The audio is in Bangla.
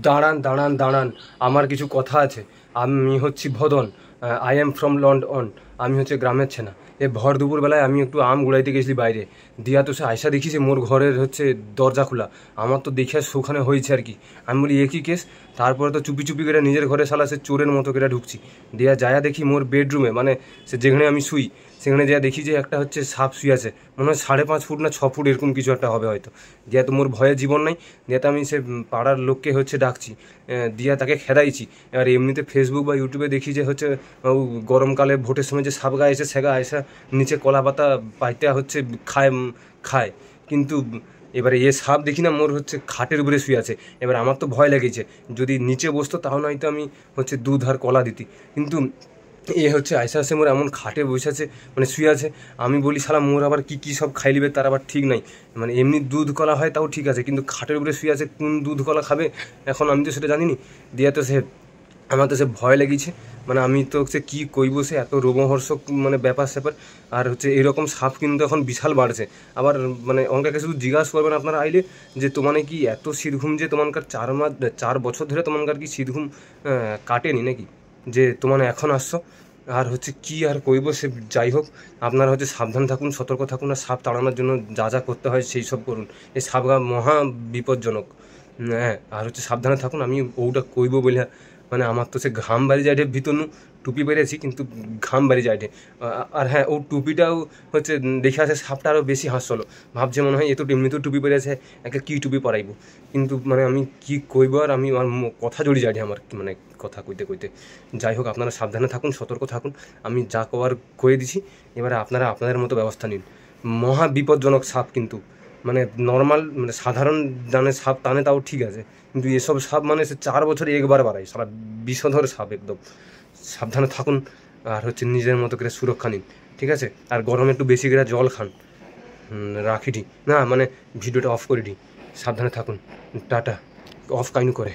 দাঁড়ান দাঁড়ান দাঁড়ান, আমার কিছু কথা আছে। আমি হচ্ছি ভদন, আই এম ফ্রম লন্ডন। আমি হচ্ছে গ্রামের ছেনা। এ ভর দুপুরবেলায় আমি একটু আম গুড়াইতে গেছিলি বাইরে, দিয়া তো সে আয়সা দেখিছে মোর ঘরের হচ্ছে দরজা খোলা। আমার তো দেখে সুখানে হয়েছে আর কি। আমি বলি একই কেস। তারপরে তো চুপি চুপি করে নিজের ঘরে শালা সে চোরের মতো করে ঢুকছি। দিয়া যায়া দেখি মোর বেডরুমে, মানে সে যেখানে আমি শুই সেখানে যা দেখি যে একটা হচ্ছে সাপ শুয়ে আছে, মনে হয় 5.5 ফুট না 6 ফুট এরকম কিছু একটা হবে হয়তো। দিয়া তো মোর ভয়ে জীবন নাই। দিয়া তো আমি সে পাড়ার লোককে হচ্ছে ডাকছি, দিয়া তাকে খেদাইছি। এবার এমনিতে ফেসবুক বা ইউটিউবে দেখি যে হচ্ছে গরমকালে ভোটের সময় যে সাপ গায়ে এসে সেগা এসে নিচে কলা পাতা পাইতে হচ্ছে খায় খায়। কিন্তু এবারে এ সাপ দেখি না মোর হচ্ছে খাটের উপরে শুয়ে আছে। এবার আমার তো ভয় লেগেছে, যদি নিচে বসতো তাহলে হয়তো আমি হচ্ছে দুধ আর কলা দিতি। কিন্তু এ হচ্ছে আইসা আসে মোর এমন খাটে বসে আছে, মানে শুয়ে আছে। আমি বলি শালা মোর আবার কী কী সব খাই লিবে তার আবার ঠিক নাই। মানে এমনি দুধ কলা হয় তাও ঠিক আছে, কিন্তু খাটের উপরে শুয়ে আছে, কোন দুধ কলা খাবে এখন আমি তো সেটা জানিনি। দিয়া তো সে আমার তো সে ভয় লেগেছে। মানে আমি তো সে কী কইব, সে এত রোমহর্ষক মানে ব্যাপার স্যাপার। আর হচ্ছে এরকম সাপ কিন্তু এখন বিশাল বাড়ছে। আবার মানে অনেকে শুধু জিজ্ঞাসা করবেন আপনারা আইলে যে তোমানে কি এত শীতঘুম, যে তোমানকার 4 বছর ধরে তোমানকার কি শীতঘুম কাটেনি নাকি, যে তোমার এখন আসছো। আর হচ্ছে কি আর কইব, সে যাই হোক, আপনারা হচ্ছে সাবধান থাকুন, সতর্ক থাকুন, আর সাপ তাড়ানোর জন্য যা যা করতে হয় সেই সব করুন। এই সাপ মহা বিপজ্জনক। হ্যাঁ, আর হচ্ছে সাবধানে থাকুন। আমি ওটা কইব বলে মানে আমার তো সে ঘাম বাড়ি যায় ভিতর নু। টুপি বেরিয়েছি কিন্তু ঘাম বাড়ি যায়। আর হ্যাঁ, ও টুপিটাও হচ্ছে দেখে আসে সাপটা আরও বেশি হাসলো। ভাবছে মনে হয় এ তো এমনিতেও টুপি বেরিয়েছে, একে কী টুপি পরাইব। কিন্তু মানে আমি কি কইব, আর আমি আমার কথা জড়ি যায় আমার, মানে কথা কইতে কইতে। যাই হোক, আপনারা সাবধানে থাকুন, সতর্ক থাকুন। আমি যা কওয়ার কয়ে দিছি, এবারে আপনারা আপনাদের মতো ব্যবস্থা নিন। মহা বিপজ্জনক সাপ কিন্তু, মানে নর্মাল মানে সাধারণ জানে সাপ টানে তাও ঠিক আছে, কিন্তু এসব সাপ মানে সে 4 বছরে একবার বাড়ায়, সারা বিষধর সাপ একদম। সাবধানে থাকুন, আর হচ্ছে নিজের মতো করে সুরক্ষা নিন, ঠিক আছে? আর গরমে একটু বেশি করে জল খান। রাখি না, মানে ভিডিওটা অফ করে দিই। সাবধানে থাকুন, টাটা। অফ কাইন্ড করে।